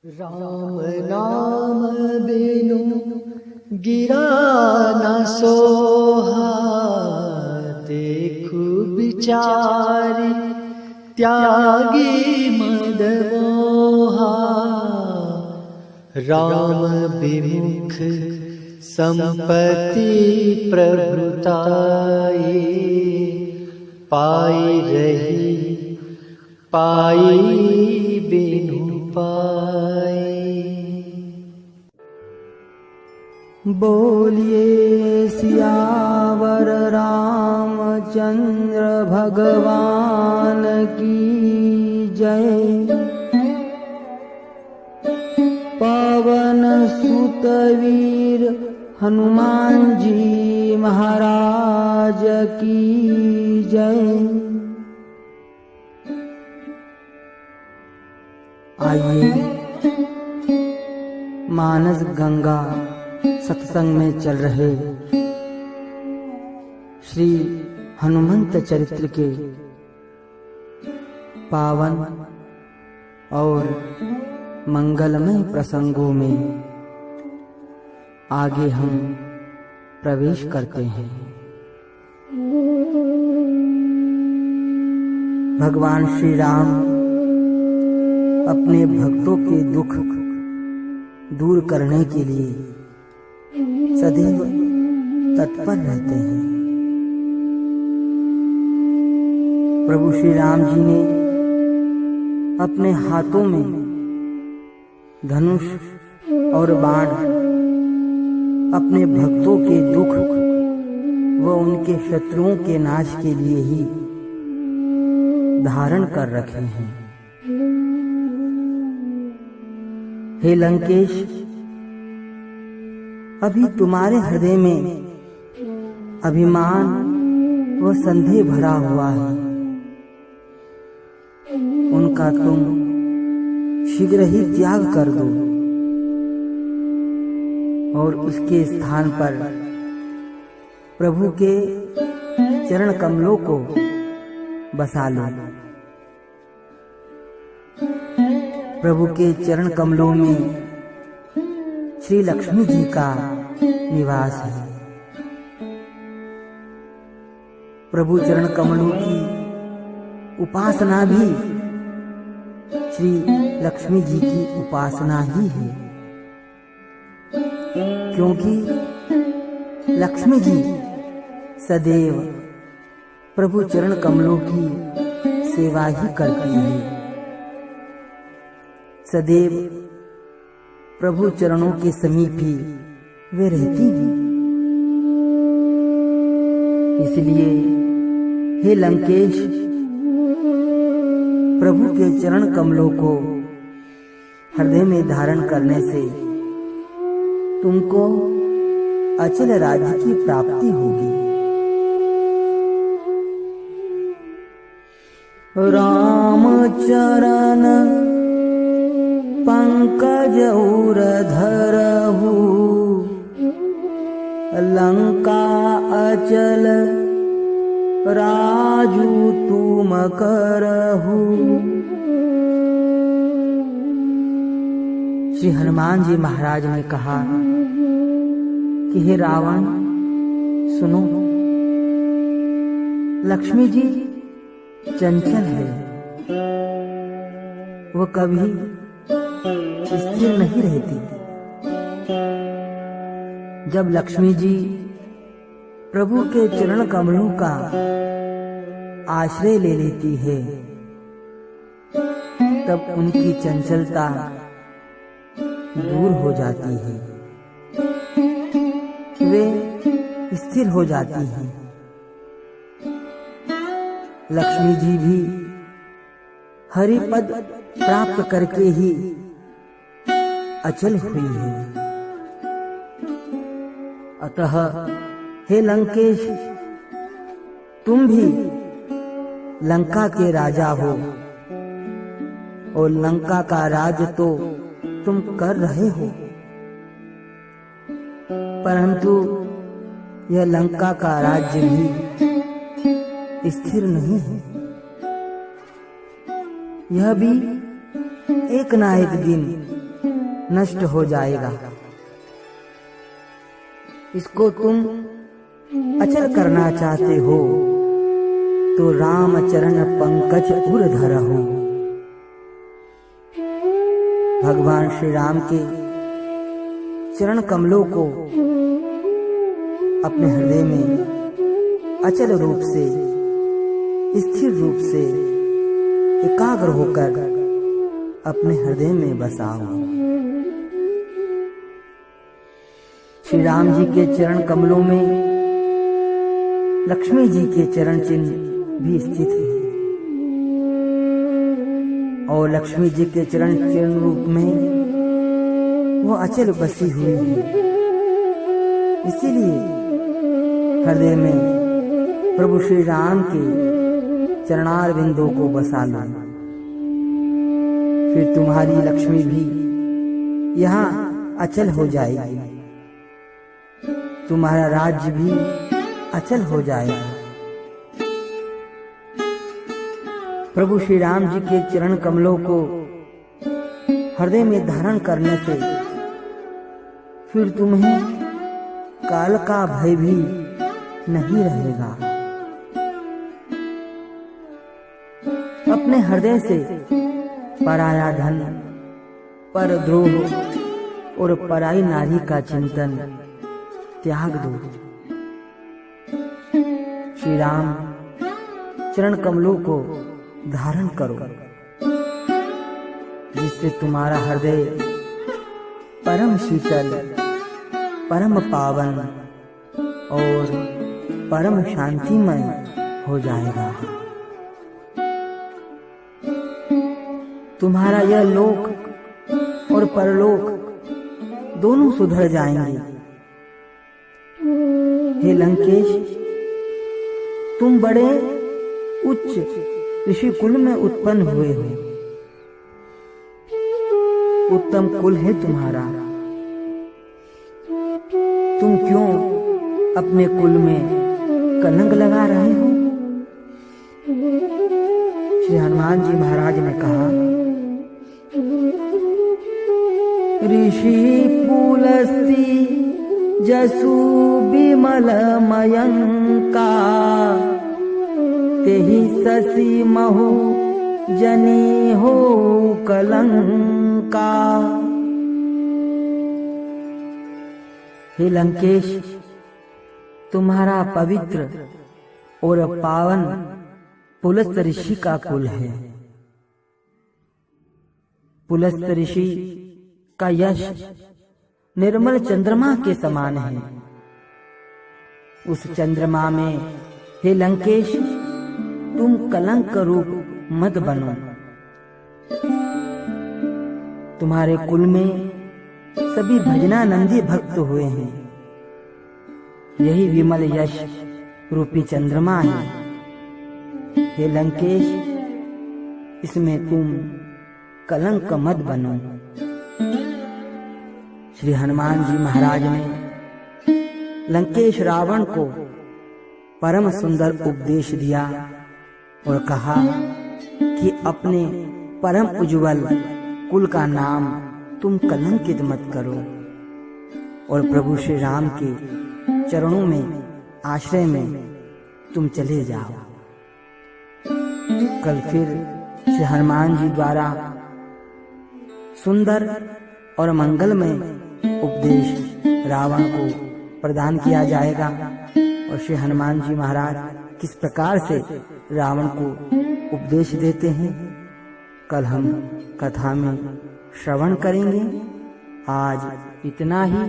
राम नाम बिनु गिरा न सोहा, देखु बिचारी त्यागी मद मोहा। राम विमुख संपत्ति प्रभुताई, पाई रही पाई बिनु पाई। बोलिए सियावर रामचंद्र भगवान की जय। पवन सुत वीर हनुमान जी महाराज की जय। आइए मानस गंगा सत्संग में चल रहे श्री हनुमंत चरित्र के पावन और मंगलमय प्रसंगों में आगे हम प्रवेश करते हैं। भगवान श्री राम अपने भक्तों के दुख दूर करने के लिए सदैव तत्पर रहते हैं। प्रभु श्री राम जी ने अपने हाथों में धनुष और बाण अपने भक्तों के दुख व उनके शत्रुओं के नाश के लिए ही धारण कर रखे हैं। हे लंकेश, अभी तुम्हारे हृदय में अभिमान व संदेह भरा हुआ है। उनका तुम शीघ्र ही त्याग कर दो और उसके स्थान पर प्रभु के चरण कमलों को बसा लो। प्रभु के चरण कमलों में श्री लक्ष्मी जी का निवास है। प्रभु चरण कमलों की उपासना भी श्री लक्ष्मी जी की उपासना ही है, क्योंकि लक्ष्मी जी सदैव प्रभु चरण कमलों की सेवा ही करती है। सदैव प्रभु चरणों के समीप ही वे रहती हैं। इसलिए हे लंकेश, प्रभु के चरण कमलों को हृदय में धारण करने से तुमको अचल राज्य की प्राप्ति होगी। राम चरण पंकज उर धरहु, लंका अचल राजू तुम करहु। श्री हनुमान जी महाराज ने कहा कि हे रावण, सुनो, लक्ष्मी जी चंचल है, वो कभी स्थिर नहीं रहती। जब लक्ष्मी जी प्रभु के चरण कमलों का आश्रय ले लेती है, तब उनकी चंचलता दूर हो जाती है, वे स्थिर हो जाती हैं। लक्ष्मी जी भी हरिपद प्राप्त करके ही अचल हुई है। अतः हे लंकेश, तुम भी लंका के राजा हो और लंका का राज तो तुम कर रहे हो, परंतु यह लंका का राज्य भी स्थिर नहीं है। यह भी एक ना एक दिन नष्ट हो जाएगा। इसको तुम अचल करना चाहते हो तो राम चरण पंकज उर धरहु। भगवान श्री राम के चरण कमलों को अपने हृदय में अचल रूप से, स्थिर रूप से एकाग्र होकर अपने हृदय में बसाओ। श्री राम जी के चरण कमलों में लक्ष्मी जी के चरण चिन्ह भी स्थित है और लक्ष्मी जी के चरण चिन्ह रूप में वो अचल बसी हुई है। इसीलिए हृदय में प्रभु श्री राम के चरणार बिंदों को बसा लो। फिर तुम्हारी लक्ष्मी भी यहाँ अचल हो जाएगी, तुम्हारा राज्य भी अचल हो जाएगा। प्रभु श्री राम जी के चरण कमलों को हृदय में धारण करने से फिर तुम्हें काल का भय भी नहीं रहेगा। अपने हृदय से पराया धन, परद्रोह और पराई नारी का चिंतन त्याग दो। श्री राम चरण कमलों को धारण करो, जिससे तुम्हारा हृदय परम शीतल, परम पावन और परम शांतिमय हो जाएगा। तुम्हारा यह लोक और परलोक दोनों सुधर जाएंगे। हे लंकेश, तुम बड़े उच्च ऋषि कुल में उत्पन्न हुए हो। उत्तम कुल है तुम्हारा। तुम क्यों अपने कुल में कलंक लगा रहे हो? श्री हनुमान जी महाराज ने कहा, ऋषि पुलस्ती जसु विमल मयंका, तेहि ससी महु जनी हो कलंका। हे लंकेश, तुम्हारा पवित्र और पावन पुलस्त ऋषि का कुल है। पुलस्त ऋषि का यश निर्मल चंद्रमा के समान है। उस चंद्रमा में हे लंकेश तुम कलंक रूप मत बनो। तुम्हारे कुल में सभी भजनानंदी भक्त हुए हैं। यही विमल यश रूपी चंद्रमा है। हे लंकेश, इसमें तुम कलंक मत बनो। श्री हनुमान जी महाराज ने लंकेश रावण को परम सुंदर उपदेश दिया और कहा कि अपने परम उज्जवल कुल का नाम तुम कलंकित मत करो और प्रभु श्री राम के चरणों में आश्रय में तुम चले जाओ। कल फिर श्री हनुमान जी द्वारा सुंदर और मंगलमय उपदेश रावण को प्रदान किया जाएगा और श्री हनुमान जी महाराज किस प्रकार से रावण को उपदेश देते हैं कल हम कथा में श्रवण करेंगे। आज इतना ही।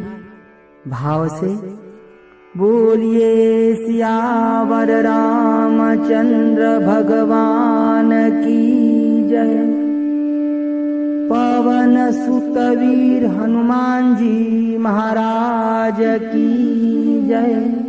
भाव से बोलिए सियावर रामचंद्र भगवान की जय। पवन सुत वीर हनुमान जी महाराज की जय।